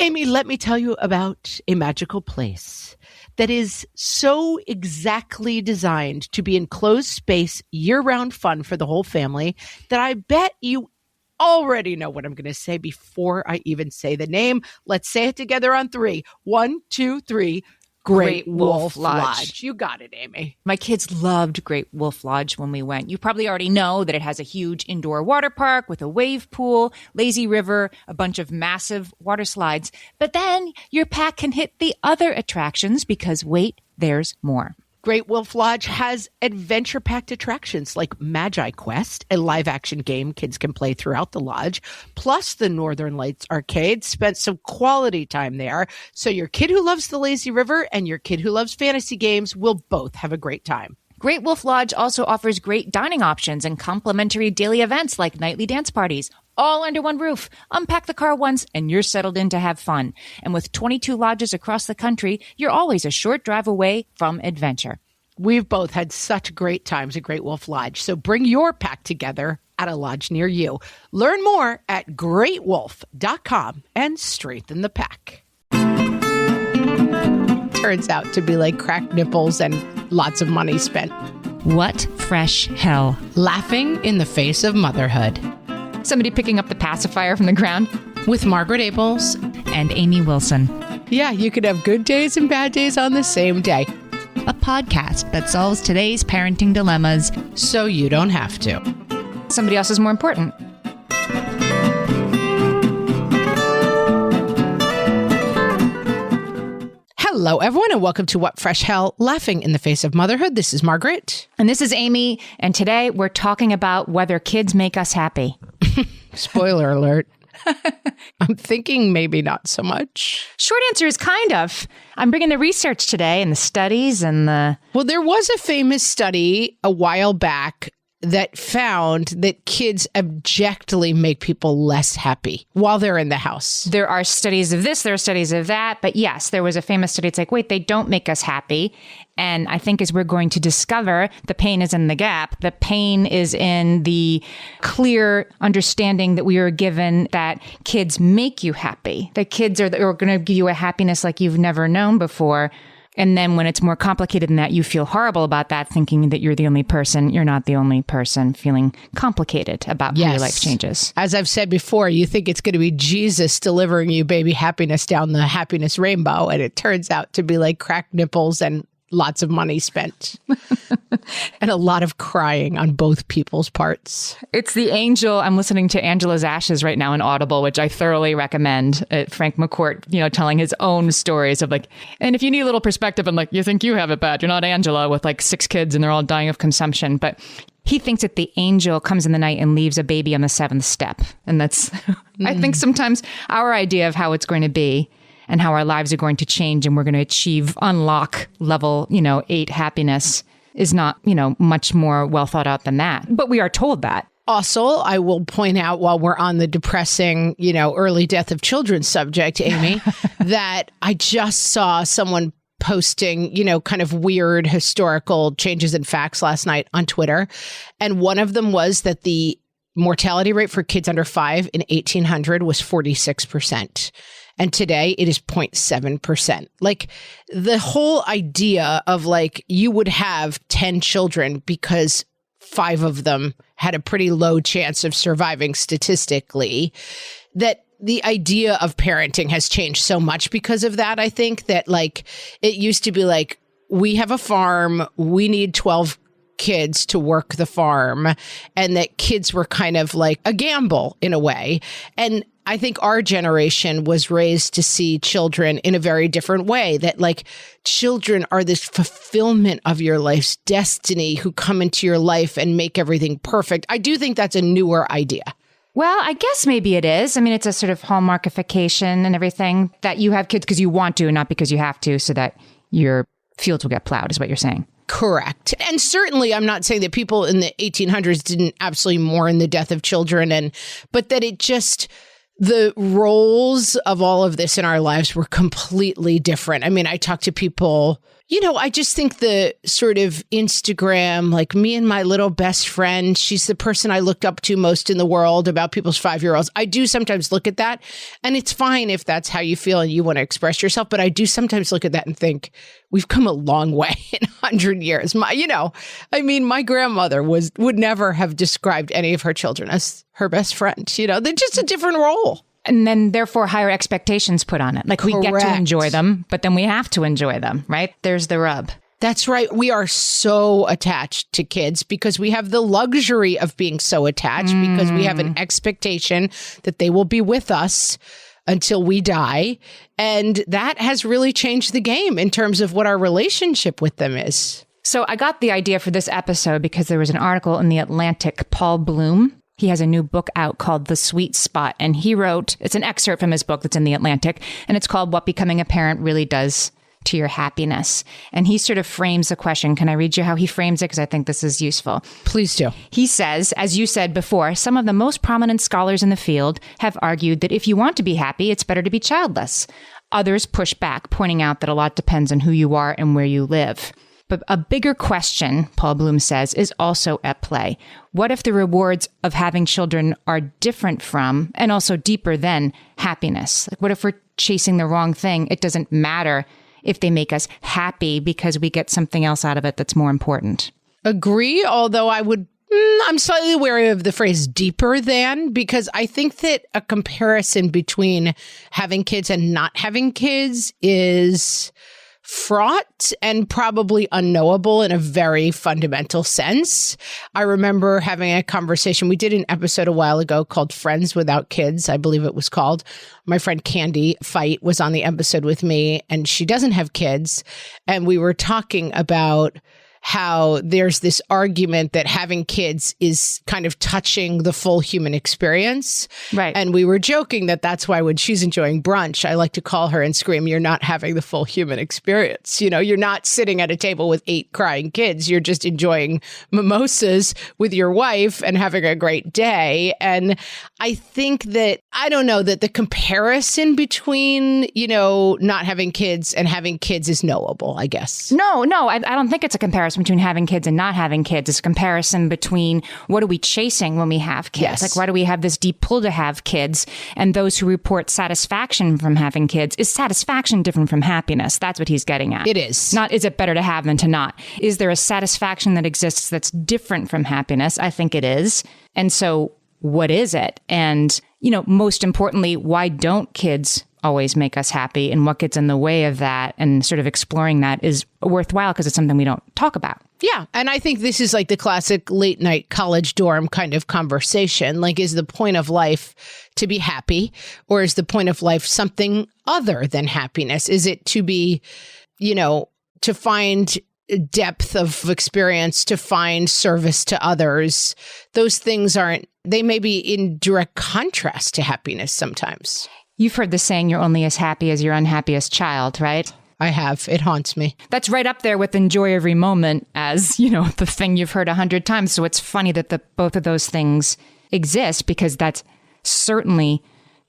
Amy, let me tell you about a magical place that is so exactly designed to be enclosed space, year-round fun for the whole family that I bet you already know what I'm going to say before I even say the name. Let's say it together on 3. 1, 2, 3. Great Wolf Lodge. You got it, Amy. My kids loved Great Wolf Lodge when we went. You probably already know that it has a huge indoor water park with a wave pool, lazy river, a bunch of massive water slides. But then your pack can hit the other attractions because wait, there's more. Great Wolf Lodge has adventure-packed attractions like Magi Quest, a live-action game kids can play throughout the lodge, plus the Northern Lights Arcade. Spent some quality time there, so your kid who loves the lazy river and your kid who loves fantasy games will both have a great time. Great Wolf Lodge also offers great dining options and complimentary daily events like nightly dance parties, all under one roof. Unpack the car once and you're settled in to have fun. And with 22 lodges across the country, you're always a short drive away from adventure. We've both had such great times at Great Wolf Lodge, so bring your pack together at a lodge near you. Learn more at greatwolf.com and strengthen the pack. Turns out to be like cracked nipples and lots of money spent. What fresh hell? Laughing in the face of motherhood. Somebody picking up the pacifier from the ground? With Margaret Abels and Amy Wilson. Yeah, you could have good days and bad days on the same day. A podcast that solves today's parenting dilemmas so you don't have to. Somebody else is more important. Hello, everyone, and welcome to What Fresh Hell, Laughing in the Face of Motherhood. This is Margaret. And this is Amy. And today we're talking about whether kids make us happy. Spoiler alert. I'm thinking maybe not so much. Short answer is kind of. I'm bringing the research today and the studies and the... Well, there was a famous study a while back that found that kids objectively make people less happy while they're in the house. There are studies of this, there are studies of that. But yes, there was a famous study. It's like, wait, they don't make us happy. And I think as we're going to discover, the pain is in the gap. The pain is in the clear understanding that we are given that kids make you happy. That kids are going to give you a happiness like you've never known before. And then when it's more complicated than that, you feel horrible about that, thinking that you're the only person. You're not the only person, feeling complicated about how your life changes. As I've said before, you think it's going to be Jesus delivering you baby happiness down the happiness rainbow. And it turns out to be like cracked nipples and lots of money spent and a lot of crying on both people's parts. It's the angel. I'm listening to Angela's Ashes right now in Audible, which I thoroughly recommend. Frank McCourt, telling his own stories of like, and if you need a little perspective and like, you think you have it bad, you're not Angela with like 6 kids and they're all dying of consumption. But he thinks that the angel comes in the night and leaves a baby on the 7th step. And that's, I think sometimes our idea of how it's going to be and how our lives are going to change and we're going to unlock level, 8 happiness is not, much more well thought out than that. But we are told that. Also, I will point out while we're on the depressing, early death of children subject, Amy, that I just saw someone posting, kind of weird historical changes in facts last night on Twitter. And one of them was that the mortality rate for kids under 5 in 1800 was 46%. And today it is 0.7%. Like the whole idea of like you would have 10 children because 5 of them had a pretty low chance of surviving statistically, that the idea of parenting has changed so much because of that. I think that like it used to be like, we have a farm, we need 12 kids to work the farm, and that kids were kind of like a gamble in a way. And I think our generation was raised to see children in a very different way, that like children are this fulfillment of your life's destiny who come into your life and make everything perfect. I do think that's a newer idea. Well, I guess maybe it is. I mean, it's a sort of hallmarkification and everything that you have kids because you want to and not because you have to, so that your fields will get plowed is what you're saying. Correct. And certainly I'm not saying that people in the 1800s didn't absolutely mourn the death of children, but that it just... the roles of all of this in our lives were completely different. I mean, I talk to people, I just think the sort of Instagram, like me and my little best friend, she's the person I looked up to most in the world about people's 5-year-olds. I do sometimes look at that, and it's fine if that's how you feel and you want to express yourself. But I do sometimes look at that and think, we've come a long way in 100 years. My grandmother would never have described any of her children as her best friend. They're just a different role. And then therefore higher expectations put on it. Like Correct. We get to enjoy them, but then we have to enjoy them, right? There's the rub. That's right. We are so attached to kids because we have the luxury of being so attached because we have an expectation that they will be with us until we die. And that has really changed the game in terms of what our relationship with them is. So I got the idea for this episode because there was an article in The Atlantic, Paul Bloom. He has a new book out called The Sweet Spot. And he wrote, it's an excerpt from his book that's in The Atlantic, and it's called What Becoming a Parent Really Does to Your Happiness. And he sort of frames the question. Can I read you how he frames it? Because I think this is useful. Please do. He says, as you said before, some of the most prominent scholars in the field have argued that if you want to be happy, it's better to be childless. Others push back, pointing out that a lot depends on who you are and where you live. But a bigger question, Paul Bloom says, is also at play. What if the rewards of having children are different from, and also deeper than, happiness? Like, what if we're chasing the wrong thing? It doesn't matter if they make us happy because we get something else out of it that's more important. Agree, although I'm slightly wary of the phrase deeper than, because I think that a comparison between having kids and not having kids is fraught and probably unknowable in a very fundamental sense. I remember having a conversation. We did an episode a while ago called Friends Without Kids, I believe it was called. My friend Candy Fight was on the episode with me, and she doesn't have kids. And we were talking about how there's this argument that having kids is kind of touching the full human experience. Right. And we were joking that that's why when she's enjoying brunch, I like to call her and scream, you're not having the full human experience. You're not sitting at a table with 8 crying kids. You're just enjoying mimosas with your wife and having a great day. And I think that, that the comparison between, not having kids and having kids is knowable, I guess. No, I don't think it's a comparison between having kids and not having kids. It's a comparison between what are we chasing when we have kids? Yes. Like, why do we have this deep pull to have kids? And those who report satisfaction from having kids, is satisfaction different from happiness? That's what he's getting at. It is. Not, is it better to have than to not? Is there a satisfaction that exists that's different from happiness? I think it is. And so what is it? And, most importantly, why don't kids always make us happy, and what gets in the way of that, and sort of exploring that is worthwhile because it's something we don't talk about. Yeah. And I think this is like the classic late night college dorm kind of conversation. Like, is the point of life to be happy, or is the point of life something other than happiness? Is it to be, to find depth of experience, to find service to others? Those things they may be in direct contrast to happiness sometimes. You've heard the saying, you're only as happy as your unhappiest child, right? I have. It haunts me. That's right up there with enjoy every moment as, the thing you've heard 100 times. So it's funny that both of those things exist, because that's certainly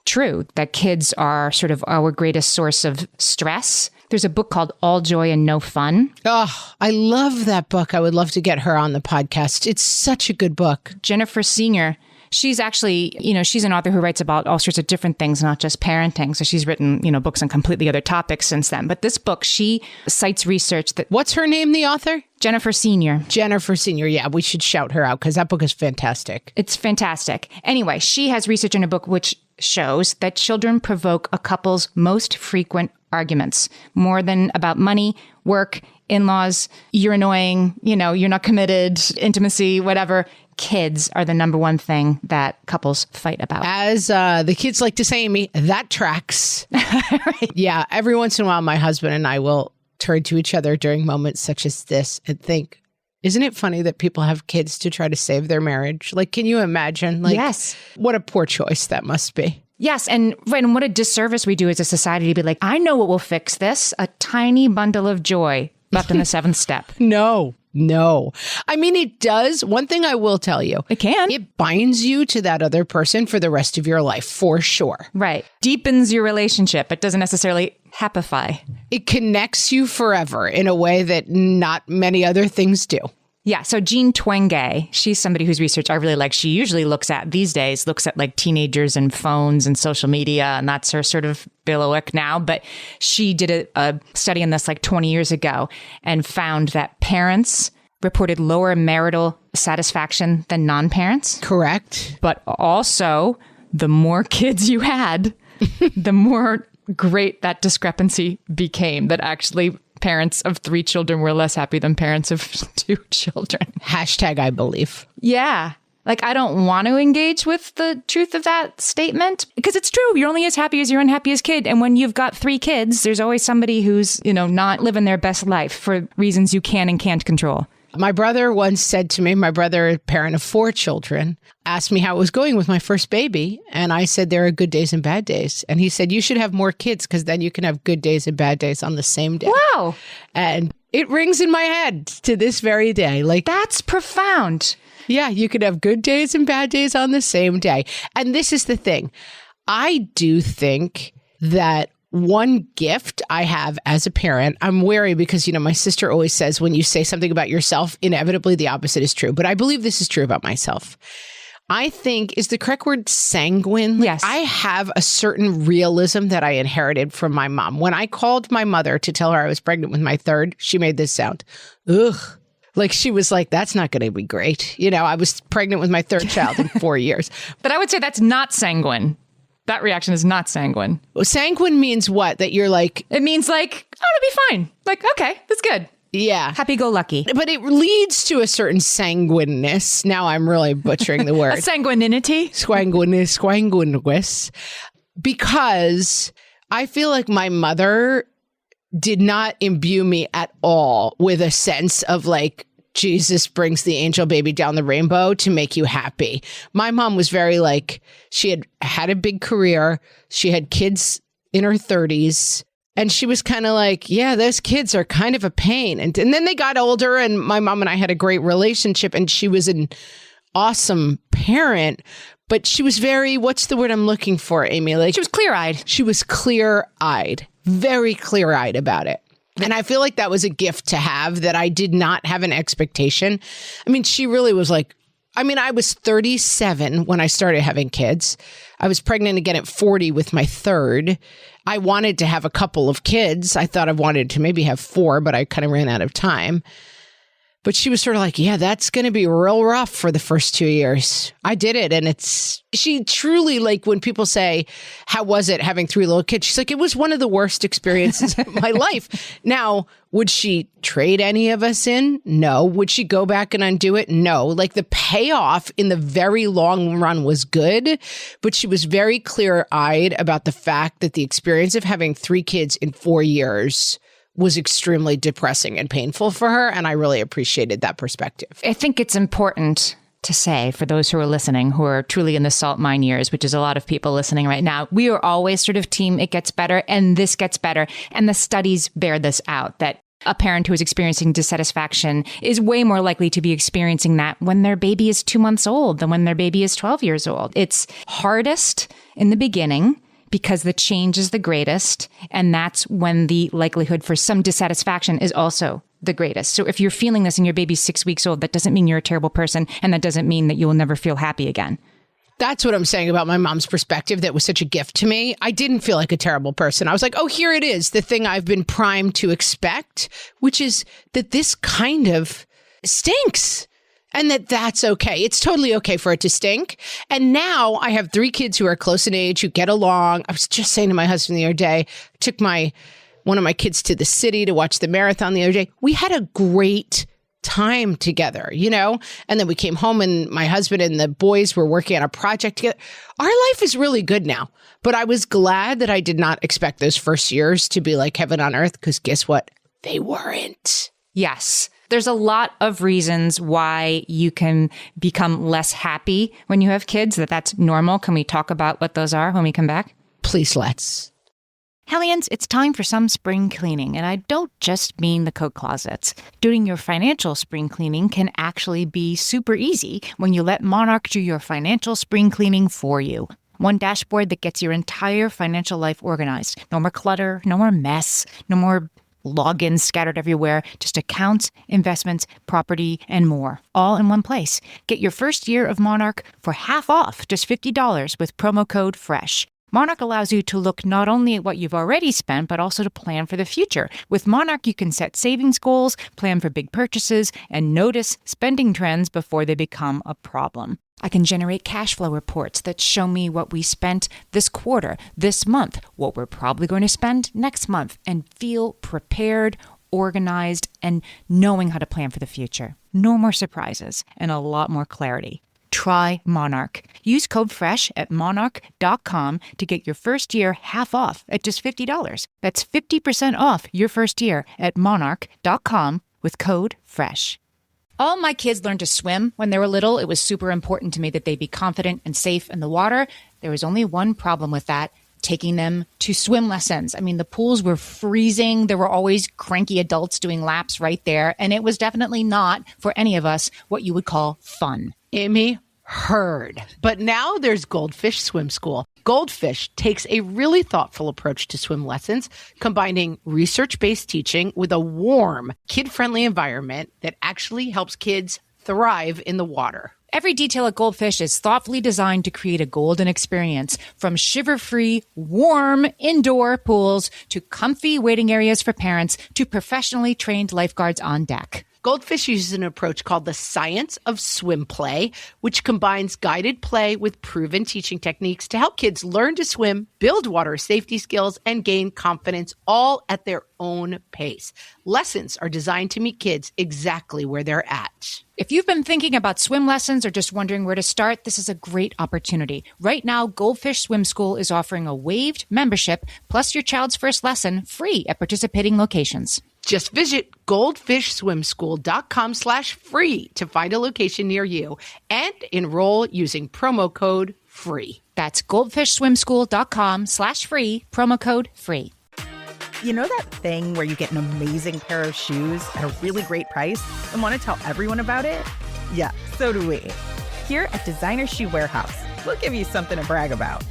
true, that kids are sort of our greatest source of stress. There's a book called All Joy and No Fun. Oh, I love that book. I would love to get her on the podcast. It's such a good book. Jennifer Senior. She's actually, she's an author who writes about all sorts of different things, not just parenting. So she's written, books on completely other topics since then. But this book, she cites research that... What's her name, the author? Jennifer Senior. Jennifer Senior. Yeah, we should shout her out because that book is fantastic. It's fantastic. Anyway, she has research in a book which shows that children provoke a couple's most frequent arguments, more than about money, work, in-laws, you're annoying, you're not committed, intimacy, whatever. Kids are the number one thing that couples fight about. As the kids like to say, Amy, that tracks. Right. Yeah, every once in a while, my husband and I will turn to each other during moments such as this and think, isn't it funny that people have kids to try to save their marriage? Like, can you imagine? Like, yes. What a poor choice that must be. Yes. And what a disservice we do as a society to be like, I know what will fix this. A tiny bundle of joy left in the 7th step. No. I mean, it does. One thing I will tell you. It can. It binds you to that other person for the rest of your life, for sure. Right. Deepens your relationship. It doesn't necessarily happify. It connects you forever in a way that not many other things do. Yeah. So Jean Twenge, she's somebody whose research I really like. She usually looks at like teenagers and phones and social media. And that's her sort of bailiwick now. But she did a study on this like 20 years ago and found that parents reported lower marital satisfaction than non-parents. Correct. But also, the more kids you had, the more great that discrepancy became, that actually parents of 3 children were less happy than parents of 2 children. Hashtag I believe. Yeah. Like, I don't want to engage with the truth of that statement because it's true. You're only as happy as your unhappiest kid. And when you've got 3 kids, there's always somebody who's, not living their best life for reasons you can and can't control. My brother once said to me, my brother, a parent of 4 children, asked me how it was going with my first baby. And I said, there are good days and bad days. And he said, you should have more kids because then you can have good days and bad days on the same day. Wow. And it rings in my head to this very day. Like, that's profound. Yeah, you could have good days and bad days on the same day. And this is the thing. I do think that one gift I have as a parent, I'm wary because, my sister always says when you say something about yourself, inevitably the opposite is true. But I believe this is true about myself. I think, is the correct word sanguine? Yes. I have a certain realism that I inherited from my mom. When I called my mother to tell her I was pregnant with my 3rd, she made this sound. Ugh. Like, she was like, that's not going to be great. I was pregnant with my 3rd child in 4 years. But I would say that's not sanguine. That reaction is not sanguine. Well, sanguine means what? That you're like... It means like, oh, it'll be fine. Like, okay, that's good. Yeah. Happy-go-lucky. But it leads to a certain sanguineness. Now I'm really butchering the word. A sanguinity? Sanguinous. Because I feel like my mother did not imbue me at all with a sense of like, Jesus brings the angel baby down the rainbow to make you happy. My mom was very like, she had a big career. She had kids in her 30s. And she was kind of like, yeah, those kids are kind of a pain. And then they got older and my mom and I had a great relationship and she was an awesome parent. But she was very, what's the word I'm looking for, Amy? Like, she was clear-eyed. She was clear-eyed, very clear-eyed about it. And I feel like that was a gift to have, that I did not have an expectation. I mean, she really was like, I was 37 when I started having kids. I was pregnant again at 40 with my 3rd. I wanted to have a couple of kids. I thought I wanted to maybe have 4, but I kind of ran out of time. But she was sort of like, yeah, that's going to be real rough for the first 2 years. I did it. And she truly, like, when people say, how was it having 3 little kids? She's like, it was one of the worst experiences of my life. Now, would she trade any of us in? No. Would she go back and undo it? No. Like, the payoff in the very long run was good, but she was very clear-eyed about the fact that the experience of having 3 kids in 4 years was extremely depressing and painful for her. And I really appreciated that perspective. I think it's important to say, for those who are listening, who are truly in the salt mine years, which is a lot of people listening right now, we are always sort of team, it gets better and this gets better. And the studies bear this out, that a parent who is experiencing dissatisfaction is way more likely to be experiencing that when their baby is 2 months old than when their baby is 12 years old. It's hardest in the beginning, because the change is the greatest. And that's when the likelihood for some dissatisfaction is also the greatest. So if you're feeling this and your baby's 6 weeks old, that doesn't mean you're a terrible person. And that doesn't mean that you will never feel happy again. That's what I'm saying about my mom's perspective. That was such a gift to me. I didn't feel like a terrible person. I was like, oh, here it is. The thing I've been primed to expect, which is that this kind of stinks. And that's okay. It's totally okay for it to stink. And now I have 3 kids who are close in age, who get along. I was just saying to my husband the other day, I took one of my kids to the city to watch the marathon the other day. We had a great time together, and then we came home and my husband and the boys were working on a project together. Our life is really good now. But I was glad that I did not expect those first years to be like heaven on earth, because guess what? They weren't. Yes. There's a lot of reasons why you can become less happy when you have kids, that's normal. Can we talk about what those are when we come back? Please, let's. Hellions, it's time for some spring cleaning, and I don't just mean the coat closets. Doing your financial spring cleaning can actually be super easy when you let Monarch do your financial spring cleaning for you. One dashboard that gets your entire financial life organized. No more clutter, no more mess, no more logins scattered everywhere, just accounts, investments, property, and more, all in one place. Get your first year of Monarch for half off, just $50 with promo code FRESH. Monarch allows you to look not only at what you've already spent, but also to plan for the future. With Monarch, you can set savings goals, plan for big purchases, and notice spending trends before they become a problem. I can generate cash flow reports that show me what we spent this quarter, this month, what we're probably going to spend next month, and feel prepared, organized, and knowing how to plan for the future. No more surprises and a lot more clarity. Try Monarch. Use code FRESH at monarch.com to get your first year half off at just $50. That's 50% off your first year at monarch.com with code FRESH. All my kids learned to swim when they were little. It was super important to me that they be confident and safe in the water. There was only one problem with that: taking them to swim lessons. I mean, the pools were freezing. There were always cranky adults doing laps right there. And it was definitely not, for any of us, what you would call fun. Amy, heard. But now there's Goldfish Swim School. Goldfish takes a really thoughtful approach to swim lessons, combining research-based teaching with a warm, kid-friendly environment that actually helps kids thrive in the water. Every detail at Goldfish is thoughtfully designed to create a golden experience, from shiver-free, warm indoor pools to comfy waiting areas for parents to professionally trained lifeguards on deck. Goldfish uses an approach called the science of swim play, which combines guided play with proven teaching techniques to help kids learn to swim, build water safety skills, and gain confidence, all at their own pace. Lessons are designed to meet kids exactly where they're at. If you've been thinking about swim lessons or just wondering where to start, this is a great opportunity. Right now, Goldfish Swim School is offering a waived membership plus your child's first lesson free at participating locations. Just visit goldfishswimschool.com/free to find a location near you and enroll using promo code FREE. That's goldfishswimschool.com/free, promo code FREE. You know that thing where you get an amazing pair of shoes at a really great price and want to tell everyone about it? Yeah, so do we. Here at Designer Shoe Warehouse, we'll give you something to brag about,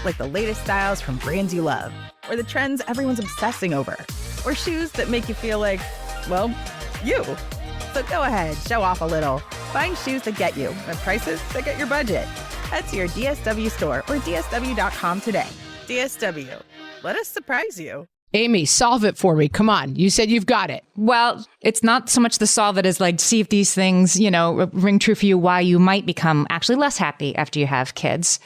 like the latest styles from brands you love, or the trends everyone's obsessing over, or shoes that make you feel like, well, you. So go ahead, show off a little. Find shoes that get you at prices that get your budget. Head to your DSW store or DSW.com today. DSW, let us surprise you. Amy, solve it for me. Come on. You said you've got it. Well, it's not so much the solve it as like, see if these things, ring true for you, why you might become actually less happy after you have kids.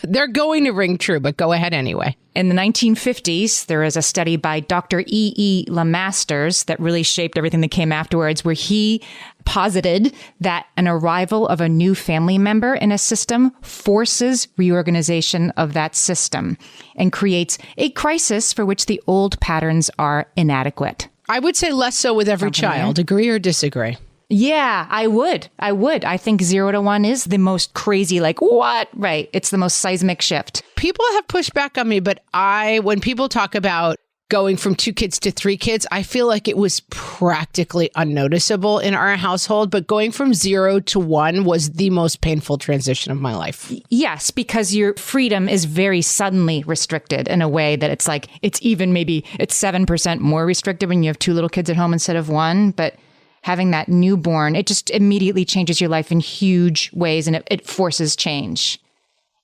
They're going to ring true, but go ahead anyway. In the 1950s, there is a study by Dr. E. Lemasters that really shaped everything that came afterwards, where he posited that an arrival of a new family member in a system forces reorganization of that system and creates a crisis for which the old patterns are inadequate. I would say less so with every child. Agree or disagree? Yeah, I would. I think 0 to 1 is the most crazy, like, what? Right. It's the most seismic shift. People have pushed back on me, but when people talk about going from 2 kids to 3 kids, I feel like it was practically unnoticeable in our household. But going from 0 to 1 was the most painful transition of my life. Yes, because your freedom is very suddenly restricted in a way that it's like, it's 7% more restricted when you have 2 little kids at home instead of 1. But having that newborn, it just immediately changes your life in huge ways, and it forces change.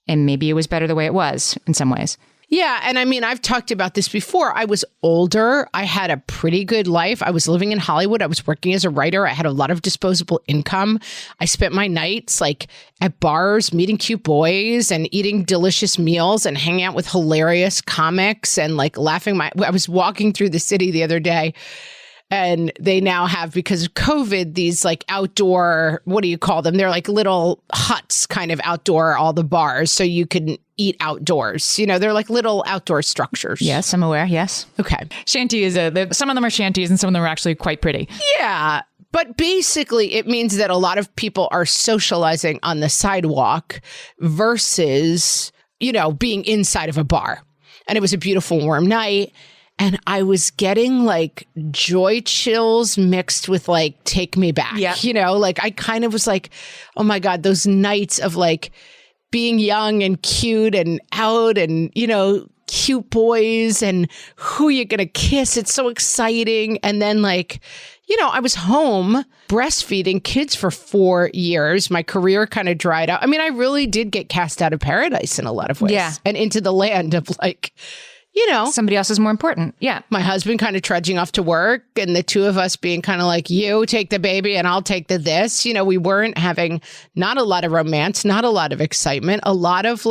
And maybe it was better the way it was in some ways. Yeah. And I mean, I've talked about this before. I was older. I had a pretty good life. I was living in Hollywood. I was working as a writer. I had a lot of disposable income. I spent my nights like at bars, meeting cute boys and eating delicious meals and hanging out with hilarious comics and like laughing. I was walking through the city the other day, and they now have, because of COVID, these like outdoor, what do you call them? They're like little huts kind of outdoor, all the bars, so you can eat outdoors. They're like little outdoor structures. Yes, I'm aware. Yes. Okay. Shanty is some of them are shanties and some of them are actually quite pretty. Yeah. But basically, it means that a lot of people are socializing on the sidewalk versus, being inside of a bar. And it was a beautiful warm night. And I was getting like joy chills mixed with like, take me back. Yeah. Like I kind of was like, oh my God, those nights of like being young and cute and out and, cute boys and who you're going to kiss. It's so exciting. And then I was home breastfeeding kids for 4 years. My career kind of dried out. I mean, I really did get cast out of paradise in a lot of ways. Yeah. And into the land of somebody else is more important. Yeah. My husband kind of trudging off to work and the two of us being kind of like, you take the baby and I'll take the this. We weren't having not a lot of romance, not a lot of excitement, a lot of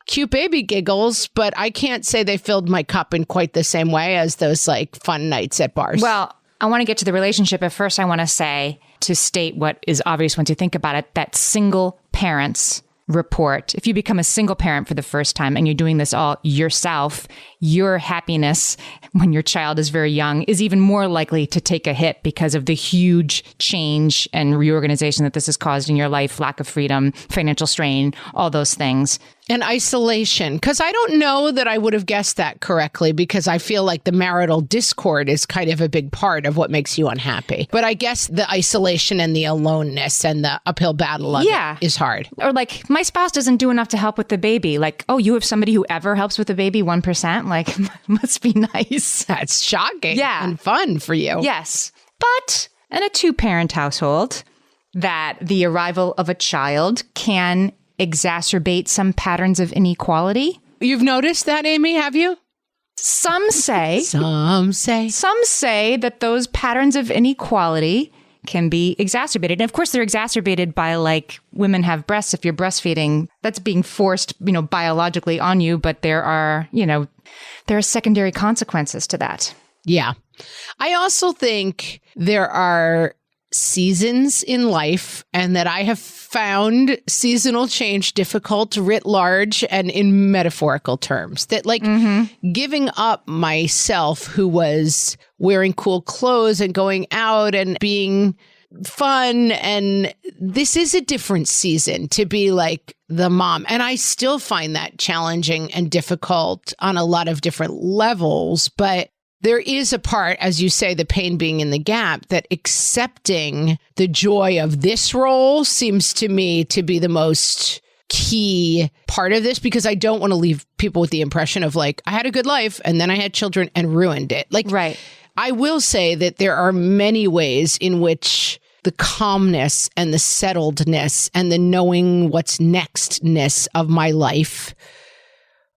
cute baby giggles, but I can't say they filled my cup in quite the same way as those fun nights at bars. Well, I want to get to the relationship. At first, I want to state what is obvious once you think about it, that single parents report, if you become a single parent for the first time and you're doing this all yourself, your happiness when your child is very young is even more likely to take a hit because of the huge change and reorganization that this has caused in your life, lack of freedom, financial strain, all those things. And isolation, because I don't know that I would have guessed that correctly, because I feel like the marital discord is kind of a big part of what makes you unhappy. But I guess the isolation and the aloneness and the uphill battle of it is hard. Or my spouse doesn't do enough to help with the baby. Oh, you have somebody who ever helps with the baby 1%? Must be nice. That's shocking. Yeah. And fun for you. Yes. But in a 2-parent household, that the arrival of a child can exacerbate some patterns of inequality. You've noticed that, Amy, have you? Some say that those patterns of inequality can be exacerbated. And of course, they're exacerbated by women have breasts. If you're breastfeeding, that's being forced, biologically on you. But there are secondary consequences to that. Yeah. I also think there are seasons in life, and that I have found seasonal change difficult writ large and in metaphorical terms. That giving up myself, who was wearing cool clothes and going out and being fun, and this is a different season to be the mom. And I still find that challenging and difficult on a lot of different levels, but there is a part, as you say, the pain being in the gap, that accepting the joy of this role seems to me to be the most key part of this, because I don't want to leave people with the impression of I had a good life and then I had children and ruined it. Right. I will say that there are many ways in which the calmness and the settledness and the knowing what's nextness of my life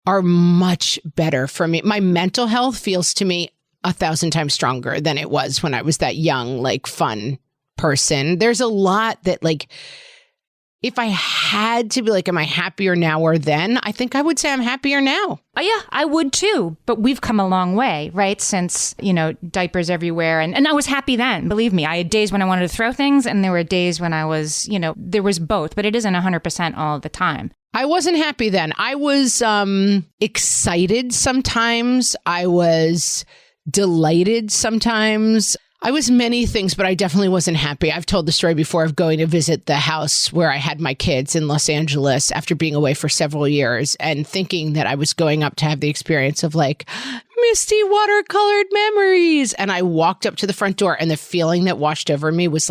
are much better for me. My mental health feels to me 1,000 times stronger than it was when I was that young, fun person. There's a lot that if I had to be am I happier now or then? I think I would say I'm happier now. Oh, yeah, I would too. But we've come a long way, right? Since, diapers everywhere. And I was happy then. Believe me, I had days when I wanted to throw things, and there were days when I was, there was both. But it isn't 100% all the time. I wasn't happy then. I was excited sometimes. I was delighted sometimes. I was many things, but I definitely wasn't happy. I've told the story before of going to visit the house where I had my kids in Los Angeles after being away for several years and thinking that I was going up to have the experience of misty watercolored memories. And I walked up to the front door, and the feeling that washed over me was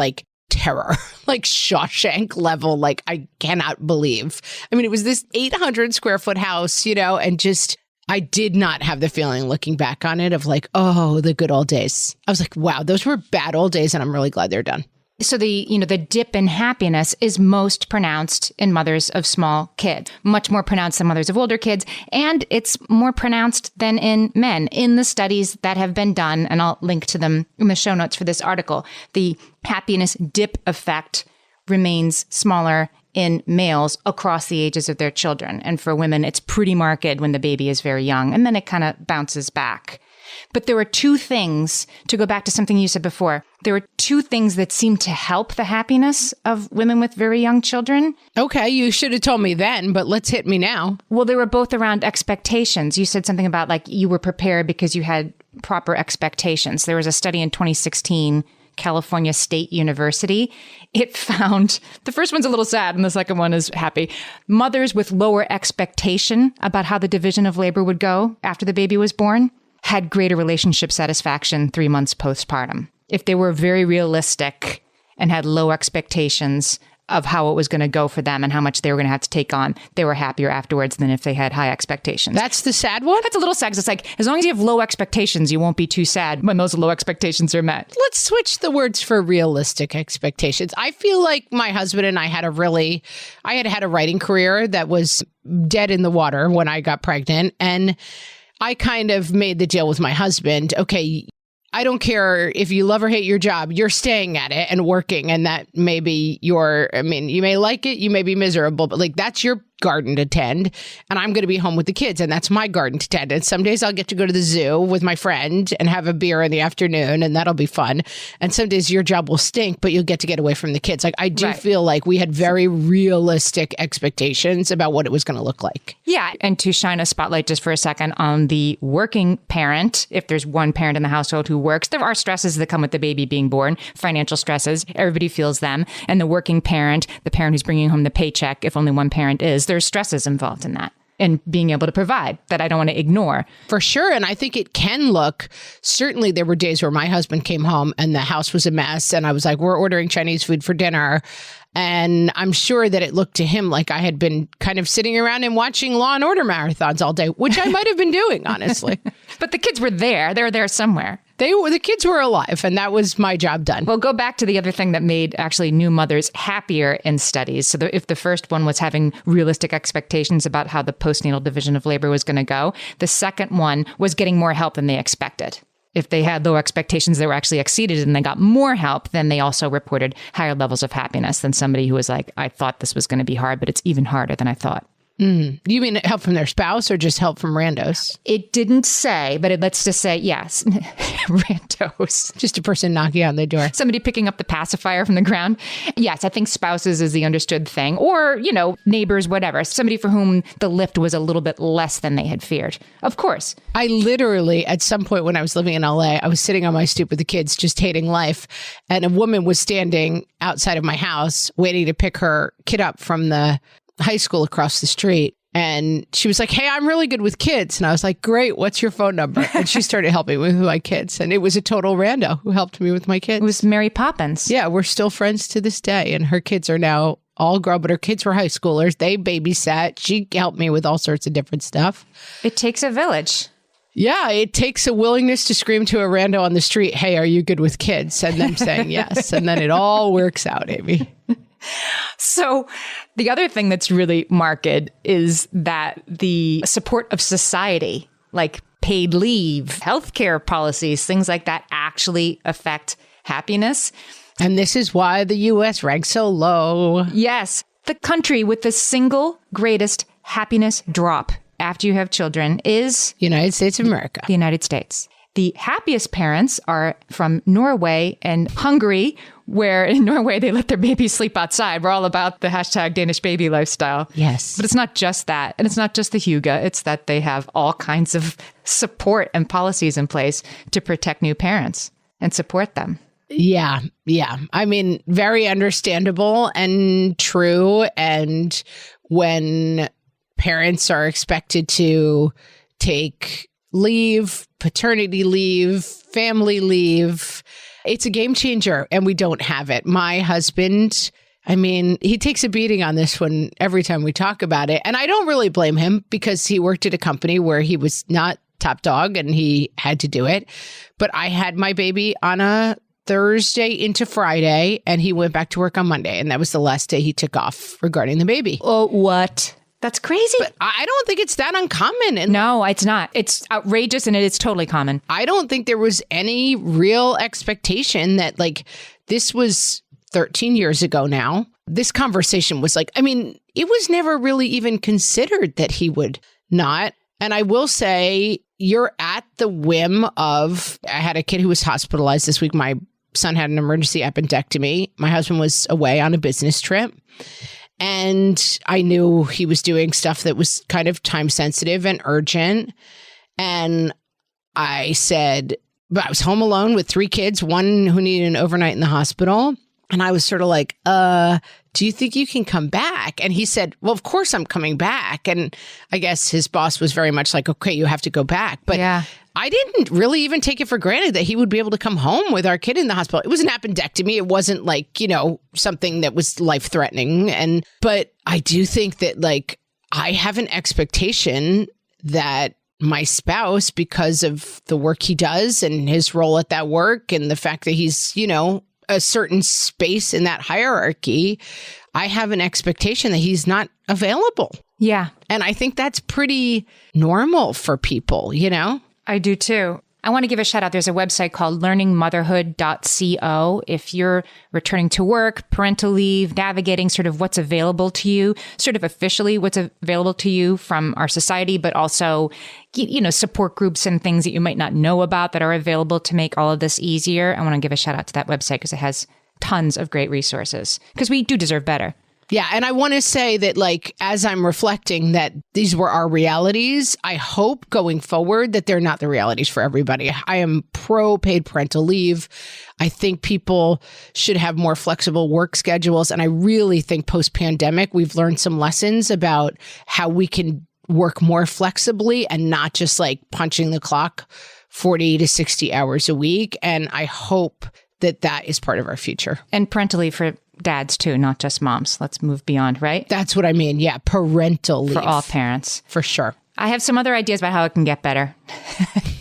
terror, Shawshank level. I cannot believe. I mean, it was this 800 square foot house, and just, I did not have the feeling looking back on it of oh, the good old days. I was wow, those were bad old days, and I'm really glad they're done. So the dip in happiness is most pronounced in mothers of small kids, much more pronounced than mothers of older kids. And it's more pronounced than in men. In the studies that have been done, and I'll link to them in the show notes for this article, the happiness dip effect remains smaller in males across the ages of their children. And for women, it's pretty marked when the baby is very young, and then it kind of bounces back. But there were two things, to go back to something you said before, there were two things that seem to help the happiness of women with very young children. Okay, you should have told me then, but let's hit me now. Well, they were both around expectations. You said something about you were prepared because you had proper expectations. There was a study in 2016, California State University. It found, the first one's a little sad and the second one is happy. Mothers with lower expectation about how the division of labor would go after the baby was born had greater relationship satisfaction 3 months postpartum. If they were very realistic and had low expectations of how it was going to go for them and how much they were going to have to take on, they were happier afterwards than if they had high expectations. That's the sad one? That's a little sad, 'cause it's like, as long as you have low expectations, you won't be too sad when those low expectations are met. Let's switch the words for realistic expectations. I feel like my husband and I had I had a writing career that was dead in the water when I got pregnant. And I kind of made the deal with my husband. Okay, I don't care if you love or hate your job, you're staying at it and working. And that may be you may like it, you may be miserable, but like that's your garden to tend. And I'm going to be home with the kids, and that's my garden to tend. And some days I'll get to go to the zoo with my friend and have a beer in the afternoon, and that'll be fun. And some days your job will stink, but you'll get away from the kids. Like I do feel like we had very realistic expectations about what it was going to look like. Yeah. And to shine a spotlight just for a second on the working parent, if there's one parent in the household who works, there are stresses that come with the baby being born, financial stresses. Everybody feels them. And the working parent, the parent who's bringing home the paycheck, if only one parent is, there's stresses involved in that. And being able to provide that I don't want to ignore. For sure. And I think it can look, certainly there were days where my husband came home and the house was a mess. And I was like, we're ordering Chinese food for dinner. And I'm sure that it looked to him like I had been kind of sitting around and watching Law and Order marathons all day, which I might have been doing, honestly. But the kids were there. They were there somewhere. The kids were alive, and that was my job done. Well, go back to the other thing that made actually new mothers happier in studies. So if the first one was having realistic expectations about how the postnatal division of labor was going to go, the second one was getting more help than they expected. If they had low expectations, they were actually exceeded and they got more help, then they also reported higher levels of happiness than somebody who was like, I thought this was going to be hard, but it's even harder than I thought. You mean help from their spouse or just help from randos? It didn't say, but let's just say, yes, randos. Just a person knocking on the door. Somebody picking up the pacifier from the ground. Yes, I think spouses is the understood thing. Or, neighbors, whatever. Somebody for whom the lift was a little bit less than they had feared. Of course. I literally, at some point when I was living in LA, I was sitting on my stoop with the kids, just hating life. And a woman was standing outside of my house waiting to pick her kid up from the high school across the street. And she was like, hey, I'm really good with kids. And I was like, great, what's your phone number? And she started helping me with my kids. And it was a total rando who helped me with my kids. It was Mary Poppins. Yeah, we're still friends to this day. And her kids are now all grown, but her kids were high schoolers. They babysat. She helped me with all sorts of different stuff. It takes a village. Yeah, it takes a willingness to scream to a rando on the street, hey, are you good with kids? And them saying yes. And then it all works out, Amy. So the other thing that's really marked is that the support of society, like paid leave, healthcare policies, things like that actually affect happiness. And this is why the U.S. ranks so low. Yes. The country with the single greatest happiness drop after you have children is United States of America. The United States. The happiest parents are from Norway and Hungary, where in Norway, they let their babies sleep outside. We're all about the hashtag Danish baby lifestyle. Yes. But it's not just that. And it's not just the hygge. It's that they have all kinds of support and policies in place to protect new parents and support them. Yeah. I mean, very understandable and true. And when parents are expected to take leave, paternity leave, family leave, it's a game changer, and we don't have it. My husband, he takes a beating on this one every time we talk about it. And I don't really blame him because he worked at a company where he was not top dog and he had to do it. But I had my baby on a Thursday into Friday, and he went back to work on Monday. And that was the last day he took off regarding the baby. Oh, what? That's crazy. But I don't think it's that uncommon. And no, it's not. It's outrageous, and it's totally common. I don't think there was any real expectation that, this was 13 years ago now. This conversation was it was never really even considered that he would not. And I will say, you're at the whim of, I had a kid who was hospitalized this week. My son had an emergency appendectomy. My husband was away on a business trip. And I knew he was doing stuff that was kind of time sensitive and urgent. And I said, but I was home alone with 3 kids, one who needed an overnight in the hospital. And I was sort of like, do you think you can come back? And he said, well, of course I'm coming back. And I guess his boss was very much like, okay, you have to go back. But I didn't really even take it for granted that he would be able to come home with our kid in the hospital. It was an appendectomy. It wasn't like, something that was life-threatening. But I do think that like I have an expectation that my spouse, because of the work he does and his role at that work and the fact that he's, a certain space in that hierarchy, I have an expectation that he's not available. Yeah. And I think that's pretty normal for people, I do too. I want to give a shout out. There's a website called learningmotherhood.co. If you're returning to work, parental leave, navigating sort of what's available to you, sort of officially what's available to you from our society, but also, support groups and things that you might not know about that are available to make all of this easier. I want to give a shout out to that website because it has tons of great resources because we do deserve better. Yeah. And I want to say that, like, as I'm reflecting that these were our realities, I hope going forward that they're not the realities for everybody. I am pro paid parental leave. I think people should have more flexible work schedules. And I really think post-pandemic, we've learned some lessons about how we can work more flexibly and not just like punching the clock 40 to 60 hours a week. And I hope that that is part of our future. And parental leave for dads too, not just moms. Let's move beyond, right? That's what I mean. Yeah. Parental leave. For all parents. For sure. I have some other ideas about how it can get better.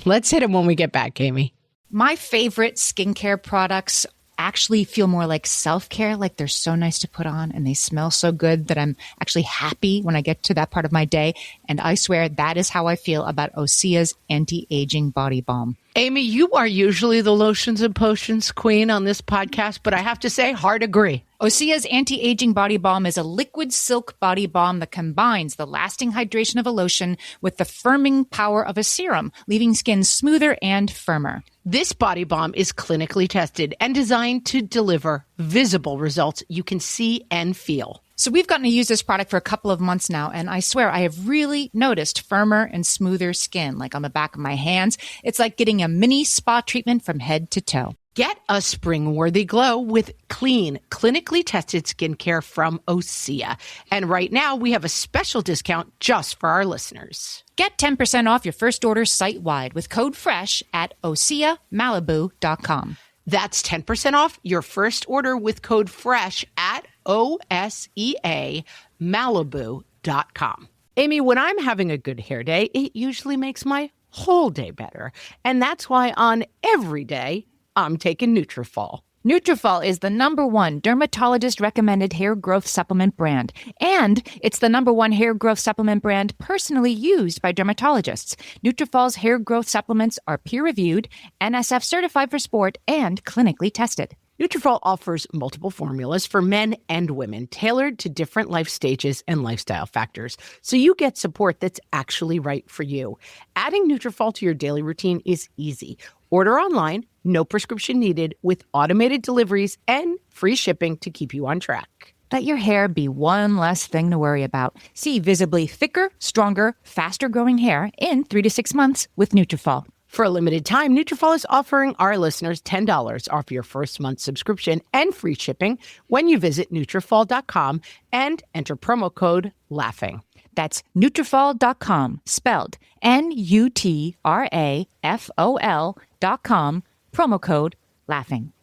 Let's hit them when we get back, Amy. My favorite skincare products actually feel more like self-care, like they're so nice to put on and they smell so good that I'm actually happy when I get to that part of my day. And I swear that is how I feel about Osea's anti-aging body balm. Amy, you are usually the lotions and potions queen on this podcast, but I have to say, hard agree. Osea's anti-aging body balm is a liquid silk body balm that combines the lasting hydration of a lotion with the firming power of a serum, leaving skin smoother and firmer. This body balm is clinically tested and designed to deliver visible results you can see and feel. So we've gotten to use this product for a couple of months now, and I swear I have really noticed firmer and smoother skin, like on the back of my hands. It's like getting a mini spa treatment from head to toe. Get a spring-worthy glow with clean, clinically tested skincare from Osea. And right now, we have a special discount just for our listeners. Get 10% off your first order site-wide with code FRESH at OseaMalibu.com. That's 10% off your first order with code FRESH at OSEAMalibu.com. Amy, when I'm having a good hair day, it usually makes my whole day better. And that's why on every day, I'm taking Nutrafol. Nutrafol is the #1 dermatologist-recommended hair growth supplement brand. And it's the #1 hair growth supplement brand personally used by dermatologists. Nutrafol's hair growth supplements are peer-reviewed, NSF certified for sport, and clinically tested. Nutrafol offers multiple formulas for men and women tailored to different life stages and lifestyle factors, so you get support that's actually right for you. Adding Nutrafol to your daily routine is easy. Order online, no prescription needed, with automated deliveries and free shipping to keep you on track. Let your hair be one less thing to worry about. See visibly thicker, stronger, faster-growing hair in 3 to 6 months with Nutrafol. For a limited time, Nutrafol is offering our listeners $10 off your first month subscription and free shipping when you visit Nutrafol.com and enter promo code LAUGHING. That's Nutrafol.com, spelled Nutrafol.com, promo code LAUGHING.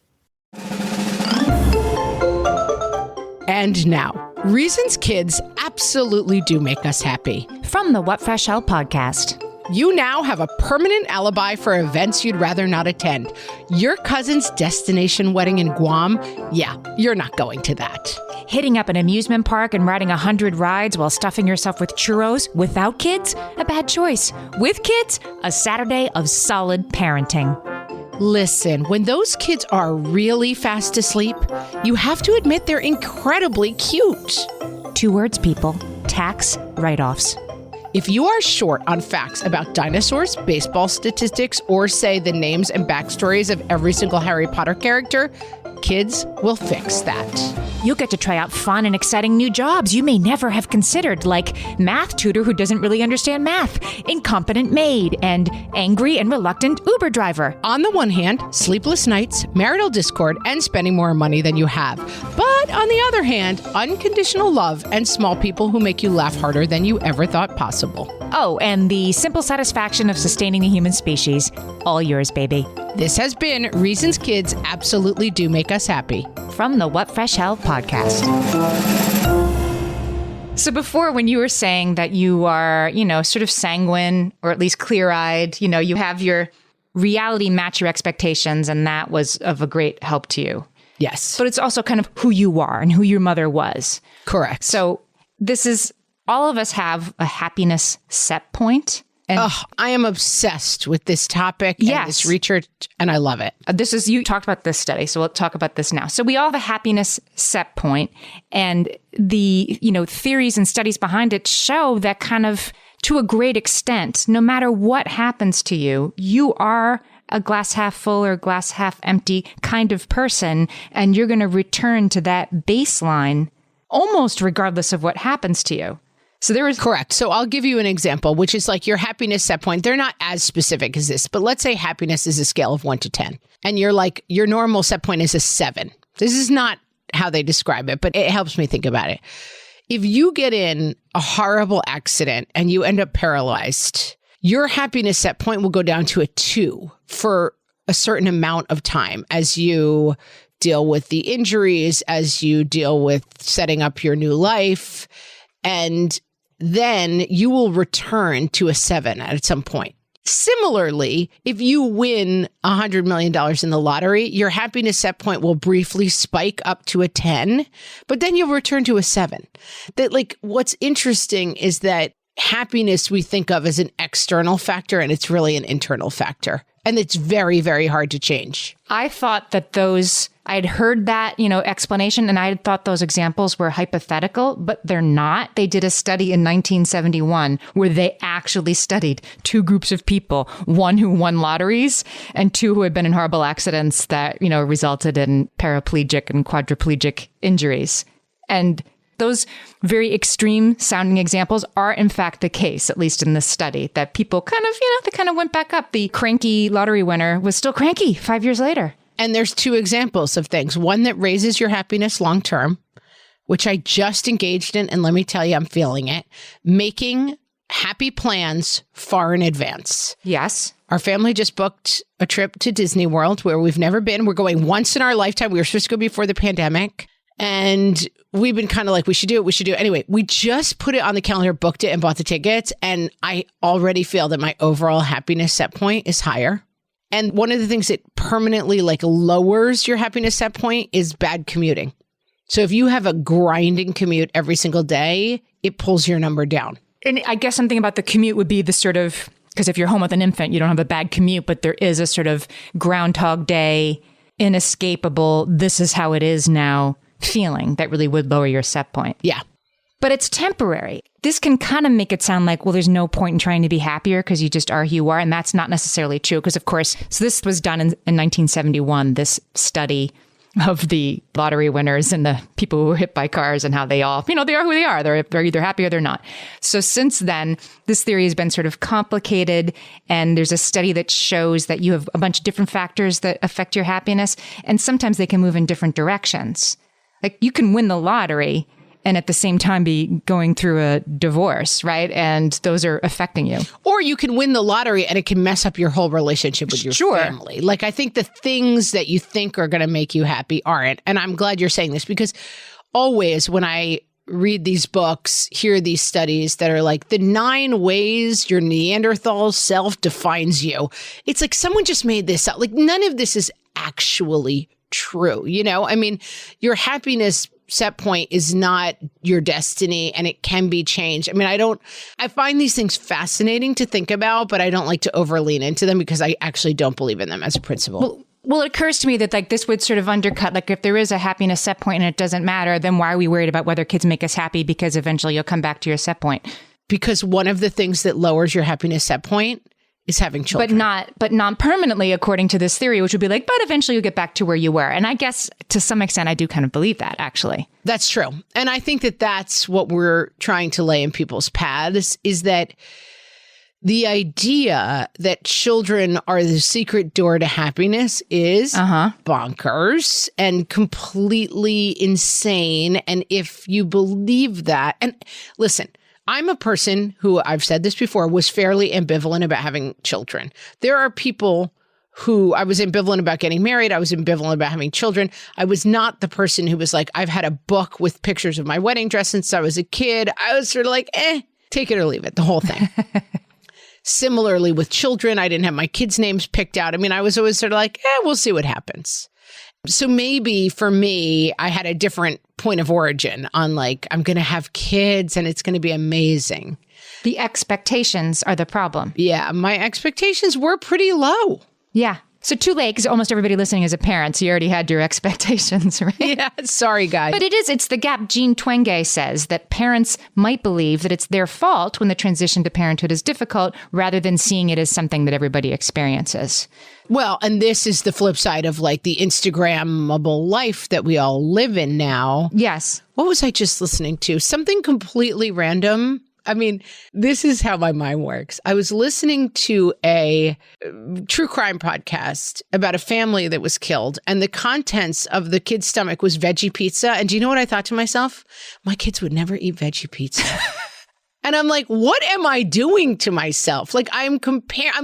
And now, reasons kids absolutely do make us happy. From the What Fresh Hell podcast. You now have a permanent alibi for events you'd rather not attend. Your cousin's destination wedding in Guam? Yeah, you're not going to that. Hitting up an amusement park and riding 100 rides while stuffing yourself with churros without kids? A bad choice. With kids? A Saturday of solid parenting. Listen, when those kids are really fast asleep, you have to admit they're incredibly cute. 2 words, people. Tax write-offs. If you are short on facts about dinosaurs, baseball statistics, or say the names and backstories of every single Harry Potter character, kids will fix that. You'll get to try out fun and exciting new jobs you may never have considered, like math tutor who doesn't really understand math, incompetent maid, and angry and reluctant Uber driver. On the one hand, sleepless nights, marital discord, and spending more money than you have. But on the other hand, unconditional love and small people who make you laugh harder than you ever thought possible. Oh, and the simple satisfaction of sustaining the human species. All yours, baby. This has been Reasons Kids Absolutely Do Make Us Happy. From the What Fresh Hell podcast. So before, when you were saying that you are, sort of sanguine or at least clear-eyed, you have your reality match your expectations, and that was of a great help to you. Yes. But it's also kind of who you are and who your mother was. Correct. So this is, all of us have a happiness set point. And I am obsessed with this topic and this research, and I love it. You talked about this study, so we'll talk about this now. So we all have a happiness set point, and the, theories and studies behind it show that kind of, to a great extent, no matter what happens to you, you are a glass half full or glass half empty kind of person, and you're going to return to that baseline almost regardless of what happens to you. So there is correct. So I'll give you an example, which is like your happiness set point. They're not as specific as this, but let's say happiness is a scale of 1 to 10. And you're like, your normal set point is a 7. This is not how they describe it, but it helps me think about it. If you get in a horrible accident and you end up paralyzed, your happiness set point will go down to a 2 for a certain amount of time as you deal with the injuries, as you deal with setting up your new life. And then you will return to a 7 at some point. Similarly, if you win $100 million in the lottery, your happiness set point will briefly spike up to a 10, but then you'll return to a 7. What's interesting is that happiness we think of as an external factor, and it's really an internal factor. And it's very, very hard to change. I thought that I had heard that, explanation, and I had thought those examples were hypothetical, but they're not. They did a study in 1971 where they actually studied 2 groups of people, one who won lotteries and 2 who had been in horrible accidents that, resulted in paraplegic and quadriplegic injuries. And those very extreme sounding examples are in fact the case, at least in this study, that people kind of, they kind of went back up. The cranky lottery winner was still cranky 5 years later. And there's 2 examples of things. One that raises your happiness long term, which I just engaged in. And let me tell you, I'm feeling it. Making happy plans far in advance. Yes. Our family just booked a trip to Disney World where we've never been. We're going once in our lifetime. We were supposed to go before the pandemic. And we've been kind of like, we should do it. Anyway, we just put it on the calendar, booked it, and bought the tickets. And I already feel that my overall happiness set point is higher. And one of the things that permanently lowers your happiness set point is bad commuting. So if you have a grinding commute every single day, it pulls your number down. And I guess something about the commute would be the sort of, because if you're home with an infant, you don't have a bad commute, but there is a sort of Groundhog Day, inescapable, this is how it is now feeling that really would lower your set point. Yeah. But it's temporary. This can kind of make it sound like, well, there's no point in trying to be happier because you just are who you are. And that's not necessarily true because, of course, so this was done in 1971, this study of the lottery winners and the people who were hit by cars and how they all, they are who they are. They're either happy or they're not. So since then, this theory has been sort of complicated. And there's a study that shows that you have a bunch of different factors that affect your happiness. And sometimes they can move in different directions. Like you can win the lottery and at the same time be going through a divorce, right? And those are affecting you. Or you can win the lottery and it can mess up your whole relationship with your family. I think the things that you think are going to make you happy aren't. And I'm glad you're saying this because always when I read these books, hear these studies that are like the 9 ways your Neanderthal self defines you. It's like someone just made this up. None of this is actually true. Your happiness set point is not your destiny and it can be changed. I find these things fascinating to think about, but I don't like to overlean into them because I actually don't believe in them as a principle. Well, it occurs to me that this would sort of undercut, if there is a happiness set point and it doesn't matter, then why are we worried about whether kids make us happy? Because eventually you'll come back to your set point. because one of the things that lowers your happiness set point is having children. But not permanently, according to this theory, which would be like, but eventually you'll get back to where you were. And I guess to some extent, I do kind of believe that, actually. That's true. And I think that that's what we're trying to lay in people's paths, is that the idea that children are the secret door to happiness is bonkers and completely insane. And if you believe that, and listen, I'm a person who, I've said this before, was fairly ambivalent about having children. There are people who I was ambivalent about getting married. I was ambivalent about having children. I was not the person who was like, I've had a book with pictures of my wedding dress since I was a kid. I was sort of like, take it or leave it, the whole thing. Similarly with children, I didn't have my kids' names picked out. I mean, I was always sort of like, we'll see what happens. So maybe for me, I had a different point of origin on like, I'm going to have kids and it's going to be amazing. The expectations are the problem. Yeah, my expectations were pretty low. Yeah. So too late, because almost everybody listening is a parent, so you already had your expectations, right? Yeah, sorry, guys. But it's the gap. Jean Twenge says that parents might believe that it's their fault when the transition to parenthood is difficult, rather than seeing it as something that everybody experiences. Well, and this is the flip side of like the Instagrammable life that we all live in now. Yes. What was I just listening to? Something completely random. I mean, this is how my mind works. I was listening to a true crime podcast about a family that was killed, and the contents of the kid's stomach was veggie pizza. And do you know what I thought to myself? My kids would never eat veggie pizza. And I'm like, what am I doing to myself? Like I'm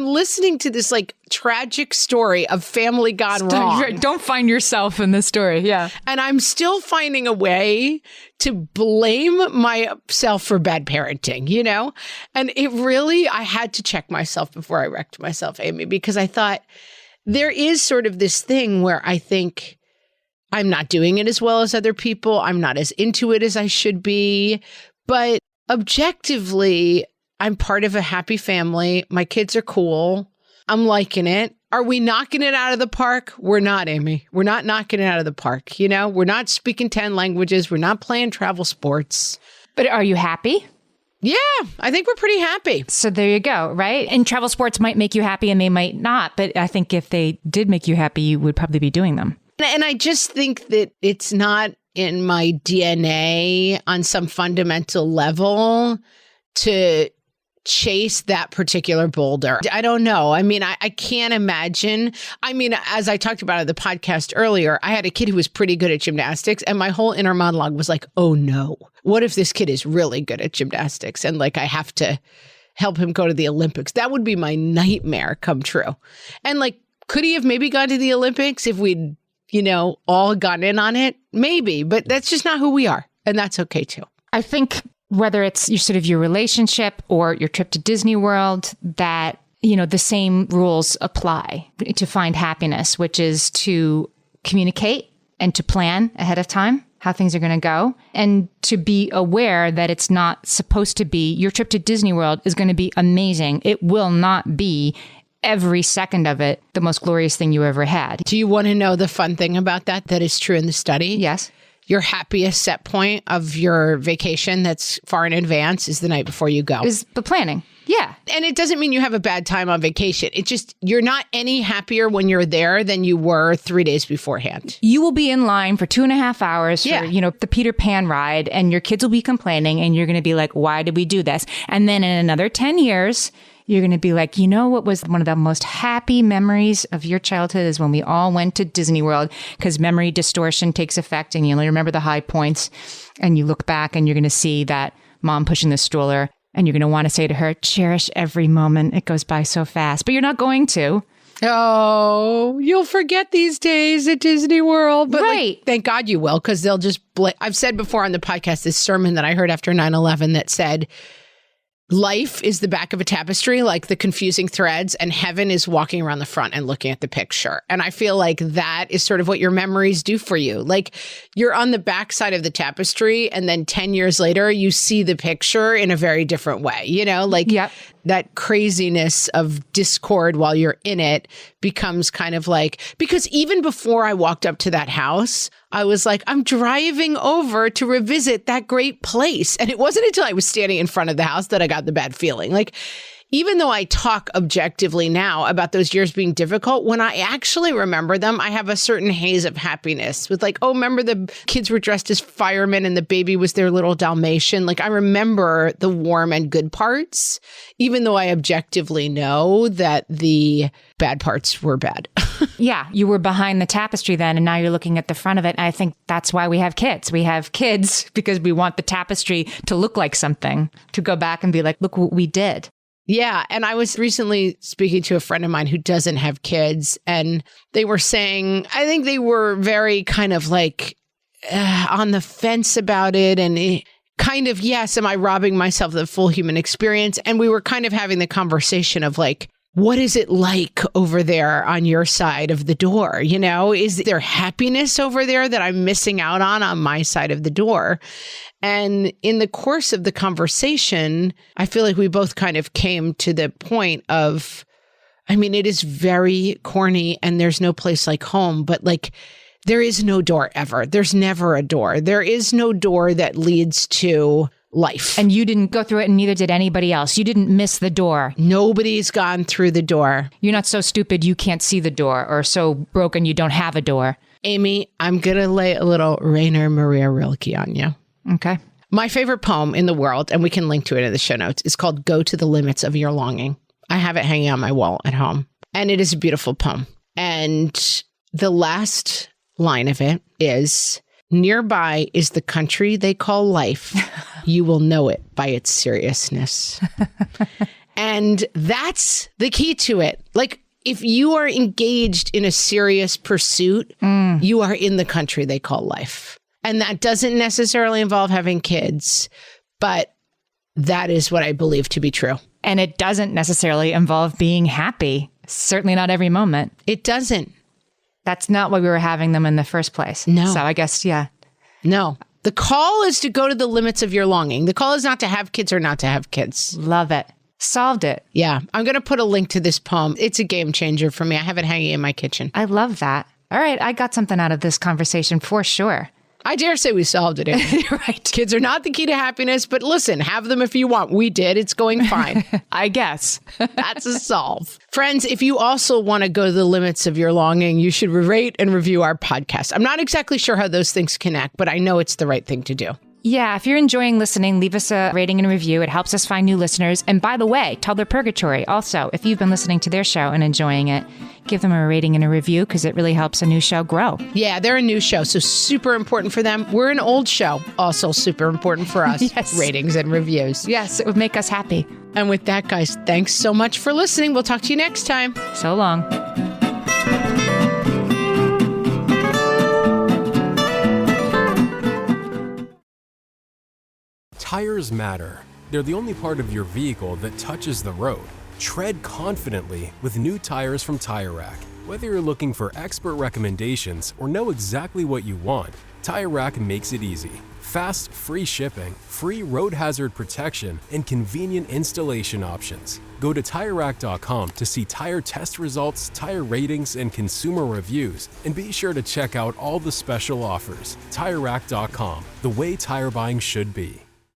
listening to this like tragic story of family gone wrong. Don't find yourself in this story. Yeah. And I'm still finding a way to blame myself for bad parenting, you know? And I had to check myself before I wrecked myself, Amy, because I thought there is sort of this thing where I think I'm not doing it as well as other people. I'm not as into it as I should be. But objectively, I'm part of a happy family. My kids are cool. I'm liking it. Are we knocking it out of the park? We're not, Amy. We're not knocking it out of the park. You know, we're not speaking 10 languages. We're not playing travel sports. But are you happy? Yeah, I think we're pretty happy. So there you go, right? And travel sports might make you happy and they might not. But I think if they did make you happy, you would probably be doing them. And I just think that it's not in my DNA on some fundamental level to chase that particular boulder. I don't know. I mean, I can't imagine. I mean, as I talked about in the podcast earlier, I had a kid who was pretty good at gymnastics, and my whole inner monologue was like, oh no, what if this kid is really good at gymnastics and like I have to help him go to the Olympics? That would be my nightmare come true. And like, could he have maybe gone to the Olympics if we'd, all gotten in on it? Maybe, but that's just not who we are. And that's okay too. I think whether it's your relationship or your trip to Disney World, that, the same rules apply to find happiness, which is to communicate and to plan ahead of time how things are going to go, and to be aware that it's not supposed to be, your trip to Disney World is going to be amazing. It will not be every second of it the most glorious thing you ever had. Do you want to know the fun thing about that is true in the study? Yes. Your happiest set point of your vacation that's far in advance is the night before you go. Is the planning. Yeah. And it doesn't mean you have a bad time on vacation. It just, you're not any happier when you're there than you were 3 days beforehand. You will be in line for 2.5 hours for, the Peter Pan ride, and your kids will be complaining, and you're going to be like, why did we do this? And then in another 10 years, you're going to be like, what was one of the most happy memories of your childhood is when we all went to Disney World, because memory distortion takes effect and you only remember the high points, and you look back and you're going to see that mom pushing the stroller, and you're going to want to say to her, cherish every moment. It goes by so fast, but you're not going to. Oh, you'll forget these days at Disney World. But right. Thank God you will, because they'll just I've said before on the podcast this sermon that I heard after 9/11 that said, life is the back of a tapestry, like the confusing threads, and heaven is walking around the front and looking at the picture. And I feel like that is sort of what your memories do for you. Like you're on the back side of the tapestry, and then 10 years later, you see the picture in a very different way, Like yep. that craziness of discord while you're in it becomes kind of like, because even before I walked up to that house, I was like, I'm driving over to revisit that great place. And it wasn't until I was standing in front of the house that I got the bad feeling. Like, even though I talk objectively now about those years being difficult, when I actually remember them, I have a certain haze of happiness with like, oh, remember the kids were dressed as firemen and the baby was their little Dalmatian. Like, I remember the warm and good parts, even though I objectively know that the bad parts were bad. Yeah, you were behind the tapestry then, and now you're looking at the front of it. And I think that's why we have kids. We have kids because we want the tapestry to look like something, to go back and be like, look what we did. Yeah. And I was recently speaking to a friend of mine who doesn't have kids, and they were saying, I think they were very kind of like on the fence about it. And kind of, yes, am I robbing myself of the full human experience? And we were kind of having the conversation of like, what is it like over there on your side of the door? You know, is there happiness over there that I'm missing out on my side of the door? And in the course of the conversation, I feel like we both kind of came to the point of, I mean, it is very corny and there's no place like home, but like, there is no door ever. There's never a door. There is no door that leads to life. And you didn't go through it, and neither did anybody else. You didn't miss the door. Nobody's gone through the door. You're not so stupid you can't see the door, or so broken you don't have a door. Amy, I'm going to lay a little Rainer Maria Rilke on you. Okay. My favorite poem in the world, and we can link to it in the show notes, is called Go to the Limits of Your Longing. I have it hanging on my wall at home, and it is a beautiful poem. And the last line of it is, nearby is the country they call life. You will know it by its seriousness. And that's the key to it. Like, if you are engaged in a serious pursuit, you are in the country they call life. And that doesn't necessarily involve having kids, but that is what I believe to be true. And it doesn't necessarily involve being happy. Certainly not every moment. It doesn't. That's not why we were having them in the first place. No. So I guess, yeah. No. The call is to go to the limits of your longing. The call is not to have kids or not to have kids. Love it. Solved it. Yeah. I'm going to put a link to this poem. It's a game changer for me. I have it hanging in my kitchen. I love that. All right. I got something out of this conversation for sure. I dare say we solved it. Right. Kids are not the key to happiness, but listen, have them if you want. We did. It's going fine. I guess. That's a solve. Friends, if you also want to go to the limits of your longing, you should rate and review our podcast. I'm not exactly sure how those things connect, but I know it's the right thing to do. Yeah, if you're enjoying listening, leave us a rating and review. It helps us find new listeners. And by the way, Toddler Purgatory, also, if you've been listening to their show and enjoying it, give them a rating and a review because it really helps a new show grow. Yeah, they're a new show, so super important for them. We're an old show, also super important for us. Yes. Ratings and reviews. Yes, it would make us happy. And with that, guys, thanks so much for listening. We'll talk to you next time. So long. Tires matter. They're the only part of your vehicle that touches the road. Tread confidently with new tires from Tire Rack. Whether you're looking for expert recommendations or know exactly what you want, Tire Rack makes it easy. Fast, free shipping, free road hazard protection, and convenient installation options. Go to TireRack.com to see tire test results, tire ratings, and consumer reviews, and be sure to check out all the special offers. TireRack.com, the way tire buying should be.